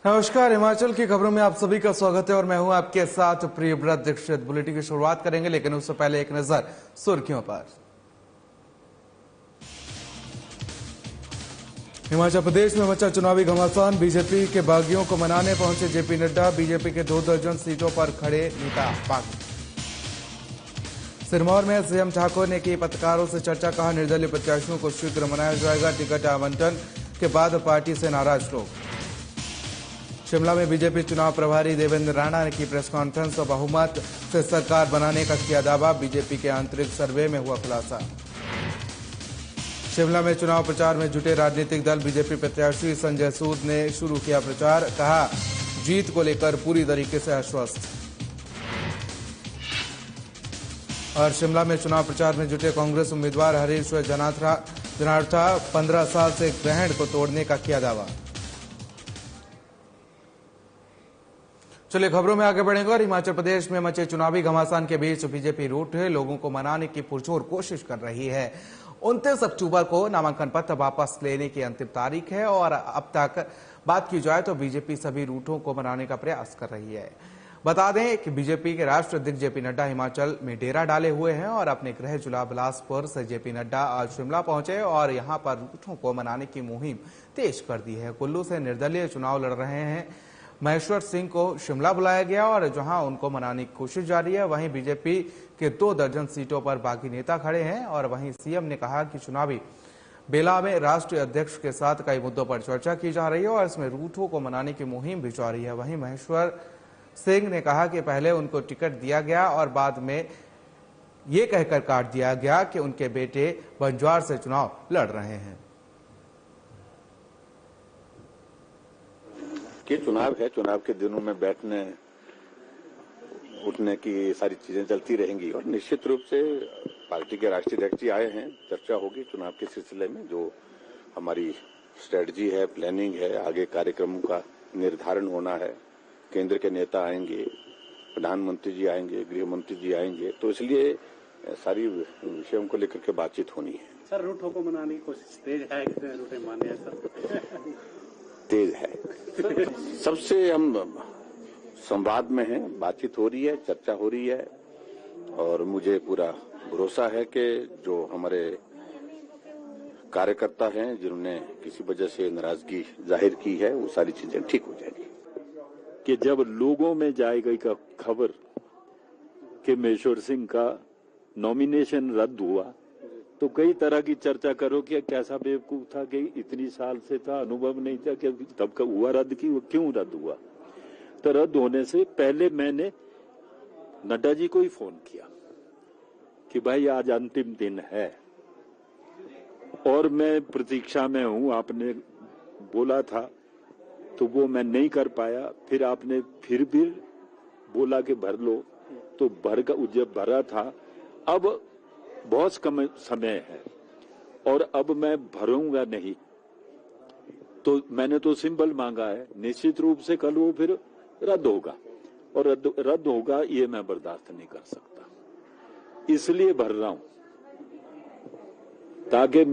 नमस्कार, हिमाचल की खबरों में आप सभी का स्वागत है और मैं हूं आपके साथ प्रियव्रत दीक्षित। बुलेटिन की शुरुआत करेंगे, लेकिन उससे पहले एक नजर सुर्खियों पर। हिमाचल प्रदेश में मचा चुनावी घमासान। बीजेपी के बागियों को मनाने पहुंचे जेपी नड्डा। बीजेपी के 2 दर्जन सीटों पर खड़े नेता बागी। सिरमौर में सीएम ठाकुर ने की पत्रकारों से चर्चा, कहा निर्दलीय प्रत्याशियों को शीघ्र मनाया जाएगा। टिकट आवंटन के बाद पार्टी से नाराज लोग। शिमला में बीजेपी चुनाव प्रभारी देवेंद्र राणा ने की प्रेस कॉन्फ्रेंस और बहुमत से सरकार बनाने का किया दावा। बीजेपी के आंतरिक सर्वे में हुआ खुलासा। शिमला में चुनाव प्रचार में जुटे राजनीतिक दल। बीजेपी प्रत्याशी संजय सूद ने शुरू किया प्रचार, कहा जीत को लेकर पूरी तरीके से आश्वस्त। और शिमला में चुनाव प्रचार में जुटे कांग्रेस उम्मीदवार हरीश जनार्था 15 साल से ग्रहण को तोड़ने का किया दावा। चलिए खबरों में आगे बढ़ेंगे और हिमाचल प्रदेश में मचे चुनावी घमासान के बीच बीजेपी रूठे लोगों को मनाने की पुरजोर कोशिश कर रही है। 29 अक्टूबर को नामांकन पत्र वापस लेने की अंतिम तारीख है और अब तक बात की जाए तो बीजेपी सभी रूठों को मनाने का प्रयास कर रही है। बता दें कि बीजेपी के राष्ट्रीय अध्यक्ष जेपी नड्डा हिमाचल में डेरा डाले हुए हैं और अपने गृह जिला बिलासपुर से जेपी नड्डा आज शिमला पहुंचे और यहां पर रूठों को मनाने की मुहिम तेज कर दी है। कुल्लू से निर्दलीय चुनाव लड़ रहे हैं महेश्वर सिंह को शिमला बुलाया गया और जहां उनको मनाने की कोशिश जारी है, वहीं बीजेपी के 2 दर्जन सीटों पर बागी नेता खड़े हैं। और वहीं सीएम ने कहा कि चुनावी बेला में राष्ट्रीय अध्यक्ष के साथ कई मुद्दों पर चर्चा की जा रही है और इसमें रूठों को मनाने की मुहिम भी जारी है। वहीं महेश्वर सिंह ने कहा कि पहले उनको टिकट दिया गया और बाद में ये कहकर काट दिया गया कि उनके बेटे बंजवार से चुनाव लड़ रहे हैं। कि चुनाव है, चुनाव के दिनों में बैठने उठने की सारी चीजें चलती रहेंगी और निश्चित रूप से पार्टी के राष्ट्रीय अध्यक्ष जी आए हैं, चर्चा होगी चुनाव के सिलसिले में। जो हमारी स्ट्रेटजी है, प्लानिंग है, आगे कार्यक्रमों का निर्धारण होना है। केंद्र के नेता आएंगे, प्रधानमंत्री जी आएंगे, गृह मंत्री जी आएंगे, तो इसलिए सारी विषयों को लेकर के बातचीत होनी है। सर, रूठों को मनाने की कोशिश तेज है, कितने रूठे माने हैं सर? तेज है। सबसे हम संवाद में हैं, बातचीत हो रही है, चर्चा हो रही है और मुझे पूरा भरोसा है कि जो हमारे कार्यकर्ता हैं जिन्होंने किसी वजह से नाराजगी जाहिर की है, वो सारी चीजें ठीक हो जाएंगी। कि जब लोगों में जाएगी का खबर कि महेश्वर सिंह का नॉमिनेशन रद्द हुआ तो कई तरह की चर्चा करो कि कैसा बेवकूफ था कि इतनी साल से था, अनुभव नहीं था कि तब का हुआ रद्द की, वो क्यों रद्द हुआ। तो रद्द होने से पहले मैंने नड्डा जी को ही फोन किया कि भाई आज अंतिम दिन है और मैं प्रतीक्षा में हूं, आपने बोला था तो वो मैं नहीं कर पाया। फिर आपने फिर भी बोला कि भर लो, तो जब भरा था, अब बहुत कम समय है और अब मैं भरूंगा नहीं, तो मैंने तो सिंबल मांगा है। निश्चित रूप से कल वो फिर रद्द होगा और रद्द होगा ये मैं बर्दाश्त नहीं कर सकता, इसलिए भर रहा हूं ताकि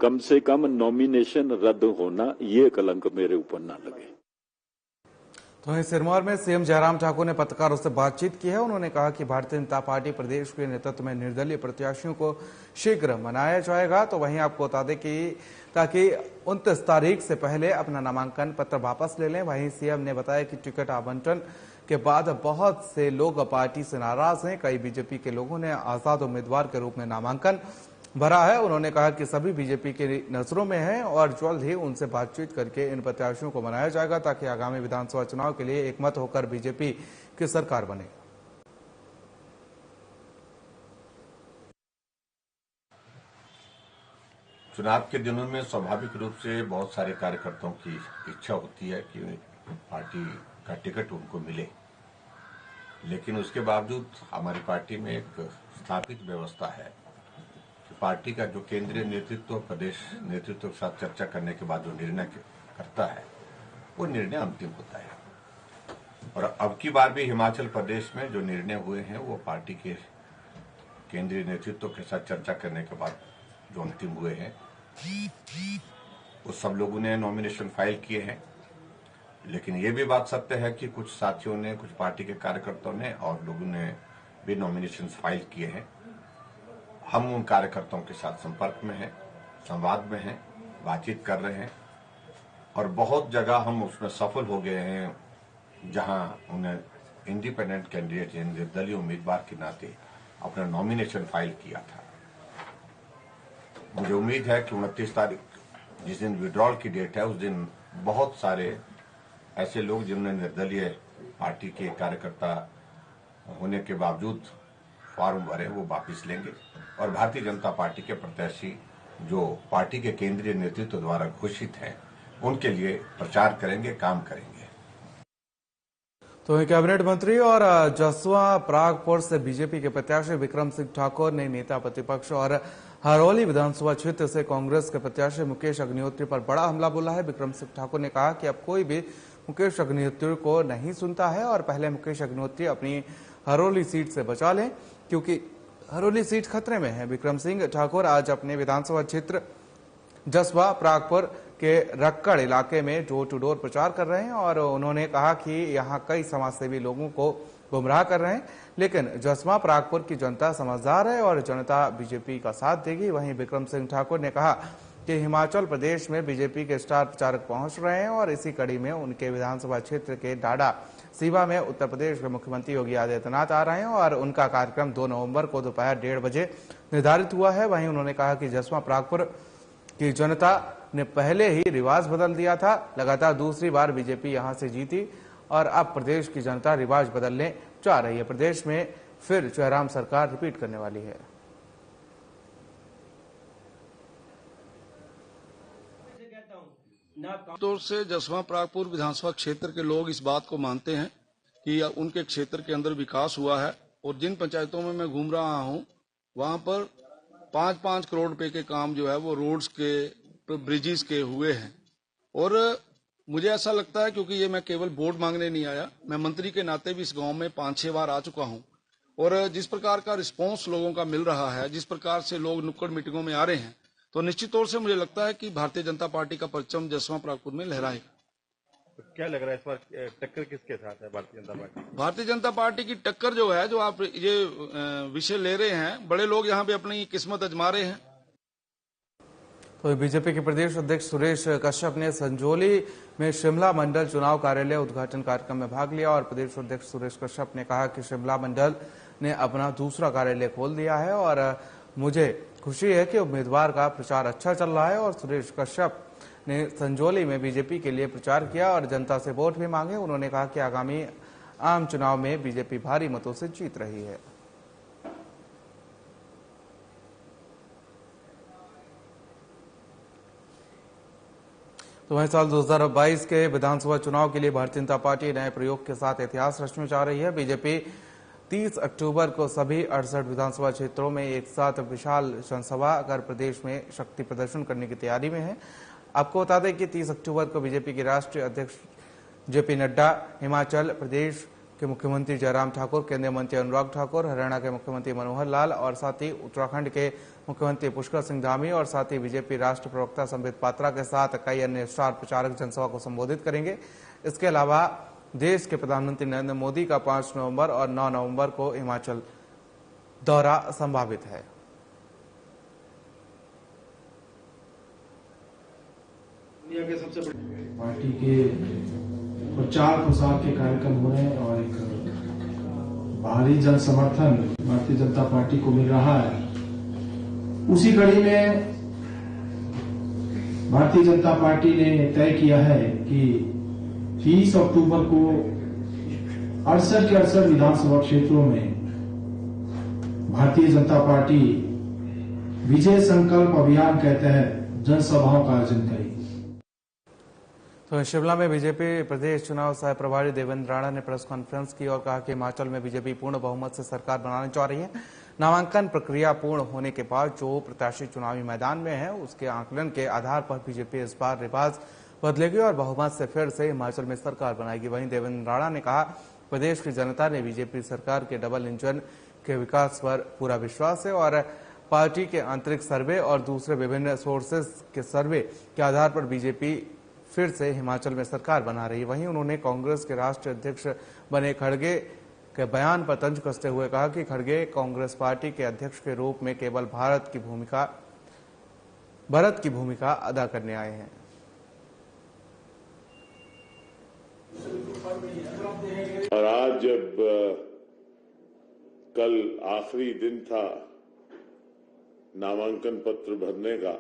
कम से कम नॉमिनेशन रद्द होना ये कलंक मेरे ऊपर ना लगे। तो वहीं सिरमौर में सीएम जयराम ठाकुर ने पत्रकारों से बातचीत की है। उन्होंने कहा कि भारतीय जनता पार्टी प्रदेश के नेतृत्व में निर्दलीय प्रत्याशियों को शीघ्र मनाया जाएगा। तो वहीं आपको बता दें कि ताकि 29 तारीख से पहले अपना नामांकन पत्र वापस ले लें। वहीं सीएम ने बताया कि टिकट आवंटन के बाद बहुत से लोग पार्टी से नाराज हैं। कई बीजेपी के लोगों ने आजाद उम्मीदवार के रूप में नामांकन भरा है। उन्होंने कहा कि सभी बीजेपी की नजरों में हैं और जल्द ही उनसे बातचीत करके इन प्रत्याशियों को मनाया जाएगा ताकि आगामी विधानसभा चुनाव के लिए एकमत होकर बीजेपी की सरकार बने। चुनाव के दिनों में स्वाभाविक रूप से बहुत सारे कार्यकर्ताओं की इच्छा होती है कि पार्टी का टिकट उनको मिले, लेकिन उसके बावजूद हमारी पार्टी में एक स्थापित व्यवस्था है कि पार्टी का जो केंद्रीय नेतृत्व, प्रदेश नेतृत्व के साथ चर्चा करने के बाद जो निर्णय करता है वो निर्णय अंतिम होता है। और अब की बार भी हिमाचल प्रदेश में जो निर्णय हुए हैं वो पार्टी के केंद्रीय नेतृत्व के साथ चर्चा करने के बाद जो अंतिम हुए हैं, वो सब लोगों ने नॉमिनेशन फाइल किए हैं लेकिन ये भी बात सत्य है कि कुछ साथियों ने, कुछ पार्टी के कार्यकर्ताओं ने और लोगों ने भी नॉमिनेशन फाइल किए हैं। हम उन कार्यकर्ताओं के साथ संपर्क में हैं, संवाद में हैं, बातचीत कर रहे हैं और बहुत जगह हम उसमें सफल हो गए हैं जहां उन्हें इंडिपेंडेंट कैंडिडेट यानी निर्दलीय उम्मीदवार के नाते अपना नॉमिनेशन फाइल किया था। मुझे उम्मीद है कि 29 तारीख जिस दिन विड्रॉल की डेट है उस दिन बहुत सारे ऐसे लोग जिन्होंने निर्दलीय पार्टी के कार्यकर्ता होने के बावजूद फॉर्म भरे वो वापस लेंगे और भारतीय जनता पार्टी के प्रत्याशी जो पार्टी के केंद्रीय नेतृत्व द्वारा घोषित हैं उनके लिए प्रचार करेंगे, काम करेंगे। तो कैबिनेट मंत्री और जसवा परागपुर से बीजेपी के प्रत्याशी विक्रम सिंह ठाकुर ने नेता प्रतिपक्ष और हरौली विधानसभा क्षेत्र से कांग्रेस के प्रत्याशी मुकेश अग्निहोत्री पर बड़ा हमला बोला है। विक्रम सिंह ठाकुर ने कहा कि अब कोई भी मुकेश अग्निहोत्री को नहीं सुनता है और पहले मुकेश अग्निहोत्री अपनी हरौली सीट से बचा लें क्योंकि हरौली सीट खतरे में है। विक्रम सिंह ठाकुर आज अपने विधानसभा क्षेत्र जसवा परागपुर के रक्कड़ इलाके में डोर टू डोर प्रचार कर रहे हैं और उन्होंने कहा कि यहां कई समाजसेवी लोगों को गुमराह कर रहे हैं, लेकिन जसवा परागपुर की जनता समझदार है और जनता बीजेपी का साथ देगी। वहीं विक्रम सिंह ठाकुर ने कहा कि हिमाचल प्रदेश में बीजेपी के स्टार प्रचारक पहुंच रहे हैं और इसी कड़ी में उनके विधानसभा क्षेत्र के डाडा सीबा में उत्तर प्रदेश के मुख्यमंत्री योगी आदित्यनाथ आ रहे हैं और उनका कार्यक्रम 2 नवंबर को दोपहर 1:30 बजे निर्धारित हुआ है। वहीं उन्होंने कहा कि जसवा परागपुर की जनता ने पहले ही रिवाज बदल दिया था, लगातार दूसरी बार बीजेपी यहां से जीती और अब प्रदेश की जनता रिवाज बदलने जा रही है। प्रदेश में फिर जयराम सरकार रिपीट करने वाली है। तौर से जसवा परागपुर विधानसभा क्षेत्र के लोग इस बात को मानते हैं कि उनके क्षेत्र के अंदर विकास हुआ है और जिन पंचायतों में मैं घूम रहा हूं वहां पर 5-5 करोड़ रुपए के काम जो है वो रोड्स के, ब्रिजेस के हुए हैं। और मुझे ऐसा लगता है क्योंकि ये मैं केवल वोट मांगने नहीं आया, मैं मंत्री के नाते भी इस गांव में 5-6 बार आ चुका हूं और जिस प्रकार का रिस्पांस लोगों का मिल रहा है, जिस प्रकार से लोग नुक्कड़ मीटिंगों में आ रहे हैं, तो निश्चित तौर से मुझे लगता है कि भारतीय जनता पार्टी का परचम जसवा परागपुर में लहराएगा। तो क्या लग रहा है इस बार टक्कर किसके साथ है भारतीय जनता पार्टी? भारतीय जनता पार्टी की टक्कर जो है, जो आप ये विषय ले रहे हैं, बड़े लोग यहाँ पे अपनी किस्मत आजमा रहे हैं। तो बीजेपी के प्रदेश अध्यक्ष सुरेश कश्यप ने संजौली में शिमला मंडल चुनाव कार्यालय उद्घाटन कार्यक्रम में भाग लिया और प्रदेश अध्यक्ष सुरेश कश्यप ने कहा कि शिमला मंडल ने अपना दूसरा कार्यालय खोल दिया है और मुझे खुशी है कि उम्मीदवार का प्रचार अच्छा चल रहा है। और सुरेश कश्यप ने संजौली में बीजेपी के लिए प्रचार किया और जनता से वोट भी मांगे। उन्होंने कहा कि आगामी आम चुनाव में बीजेपी भारी मतों से जीत रही है। तो वहीं साल 2022 के विधानसभा चुनाव के लिए भारतीय जनता पार्टी नए प्रयोग के साथ इतिहास रचने जा रही है। बीजेपी 30 अक्टूबर को सभी 68 विधानसभा क्षेत्रों में एक साथ विशाल जनसभा कर प्रदेश में शक्ति प्रदर्शन करने की तैयारी में है। आपको बता दें कि 30 अक्टूबर को बीजेपी के राष्ट्रीय अध्यक्ष जेपी नड्डा, हिमाचल प्रदेश के मुख्यमंत्री जयराम ठाकुर, केंद्रीय मंत्री अनुराग ठाकुर, हरियाणा के मुख्यमंत्री मनोहर लाल और साथ ही उत्तराखंड के मुख्यमंत्री पुष्कर सिंह धामी और साथ ही बीजेपी राष्ट्रीय प्रवक्ता संबित पात्रा के साथ कई अन्य स्टार प्रचारक जनसभा को संबोधित करेंगे। इसके अलावा देश के प्रधानमंत्री नरेंद्र मोदी का 5 नवंबर और 9 नवंबर को हिमाचल दौरा संभावित है। दुनिया के सबसे बड़े पार्टी के प्रचार प्रसार के कार्यक्रम हो रहे हैं और एक भारी जन समर्थन भारतीय जनता पार्टी को मिल रहा है। उसी कड़ी में भारतीय जनता पार्टी ने तय किया है कि 30 अक्टूबर को 68 के 68 विधानसभा क्षेत्रों में भारतीय जनता पार्टी विजय संकल्प अभियान के तहत जनसभाओं का आयोजन करेगी। तो शिमला में बीजेपी प्रदेश चुनाव सह प्रभारी देवेंद्र राणा ने प्रेस कॉन्फ्रेंस की और कहा कि हिमाचल में बीजेपी पूर्ण बहुमत से सरकार बनाने जा रही है। नामांकन प्रक्रिया पूर्ण होने के बाद जो प्रत्याशी चुनावी मैदान में है उसके आकलन के आधार पर बीजेपी इस बार रिवाज बदलेगी और बहुमत से फिर से हिमाचल में सरकार बनाएगी। वहीं देवेंद्र राणा ने कहा प्रदेश की जनता ने बीजेपी सरकार के डबल इंजन के विकास पर पूरा विश्वास है और पार्टी के आंतरिक सर्वे और दूसरे विभिन्न सोर्सेज के सर्वे के आधार पर बीजेपी फिर से हिमाचल में सरकार बना रही है। वहीं उन्होंने कांग्रेस के राष्ट्रीय अध्यक्ष बने खड़गे के बयान पर तंज कसते हुए कहा कि खड़गे कांग्रेस पार्टी के अध्यक्ष के रूप में केवल भरत की भूमिका अदा करने आए हैं। और आज जब कल आखिरी दिन था नामांकन पत्र भरने का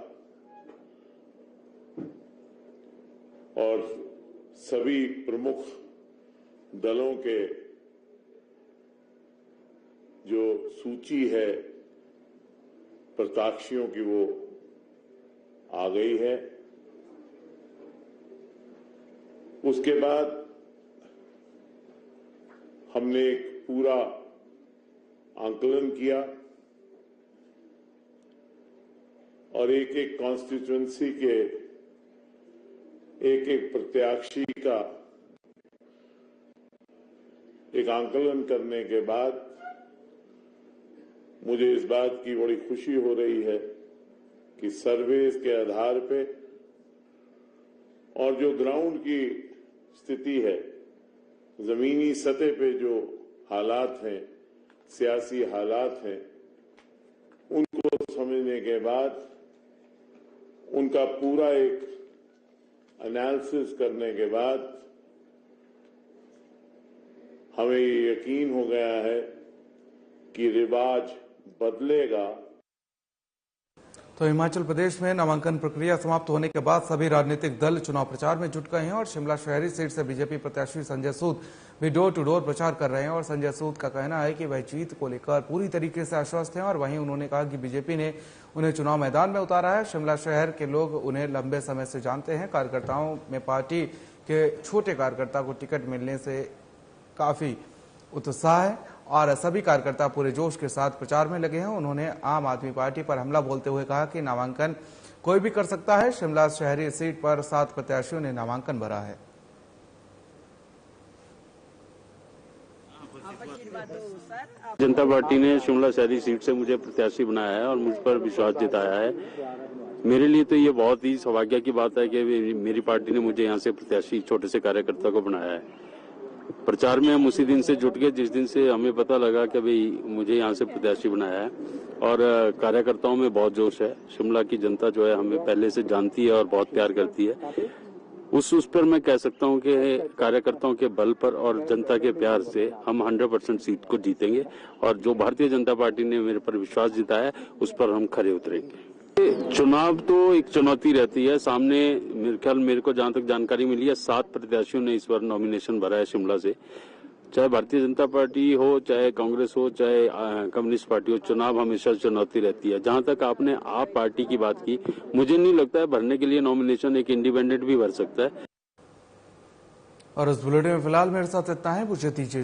और सभी प्रमुख दलों के जो सूची है प्रत्याशियों की वो आ गई है, उसके बाद हमने एक पूरा आंकलन किया और एक एक कॉन्स्टिट्यूएंसी के एक एक प्रत्याशी का एक आंकलन करने के बाद मुझे इस बात की बड़ी खुशी हो रही है कि सर्वेस के आधार पे और जो ग्राउंड की स्थिति है, जमीनी सतह पे जो हालात हैं, सियासी हालात हैं, उनको समझने के बाद उनका पूरा एक एनालिसिस करने के बाद हमें ये यकीन हो गया है कि रिवाज बदलेगा। तो हिमाचल प्रदेश में नामांकन प्रक्रिया समाप्त होने के बाद सभी राजनीतिक दल चुनाव प्रचार में जुट गए हैं और शिमला शहरी सीट से बीजेपी प्रत्याशी संजय सूद भी डोर टू डोर प्रचार कर रहे हैं। और संजय सूद का कहना है कि वह जीत को लेकर पूरी तरीके से आश्वस्त हैं और वहीं उन्होंने कहा कि बीजेपी ने उन्हें चुनाव मैदान में उतारा है। शिमला शहर के लोग उन्हें लंबे समय से जानते हैं। कार्यकर्ताओं में पार्टी के छोटे कार्यकर्ता को टिकट मिलने से काफी उत्साह है और सभी कार्यकर्ता पूरे जोश के साथ प्रचार में लगे हैं। उन्होंने आम आदमी पार्टी पर हमला बोलते हुए कहा कि नामांकन कोई भी कर सकता है। शिमला शहरी सीट पर 7 प्रत्याशियों ने नामांकन भरा है। जनता पार्टी ने शिमला शहरी सीट से मुझे प्रत्याशी बनाया है और मुझ पर विश्वास जताया है। मेरे लिए तो ये बहुत ही सौभाग्य की बात है कि मेरी पार्टी ने मुझे यहाँ से प्रत्याशी छोटे से कार्यकर्ता को बनाया है। प्रचार में हम उसी दिन से जुट गए जिस दिन से हमें पता लगा कि भाई मुझे यहाँ से प्रत्याशी बनाया है और कार्यकर्ताओं में बहुत जोश है। शिमला की जनता जो है हमें पहले से जानती है और बहुत प्यार करती है। उस पर मैं कह सकता हूँ कि कार्यकर्ताओं के बल पर और जनता के प्यार से हम 100% सीट को जीतेंगे और जो भारतीय जनता पार्टी ने मेरे पर विश्वास जताया है उस पर हम खरे उतरेंगे। चुनाव तो एक चुनौती रहती है। सामने मेरे को जहां तक जानकारी मिली है 7 प्रत्याशियों ने इस बार नॉमिनेशन भरा है शिमला से। चाहे भारतीय जनता पार्टी हो, चाहे कांग्रेस हो, चाहे कम्युनिस्ट पार्टी हो, चुनाव हमेशा चुनौती रहती है। जहां तक आपने आप पार्टी की बात की, मुझे नहीं लगता है भरने के लिए नॉमिनेशन एक इंडिपेंडेंट भी भर सकता है। और इस बुलेटिन में फिलहाल मेरे साथ इतना है। मुझे दीजिए।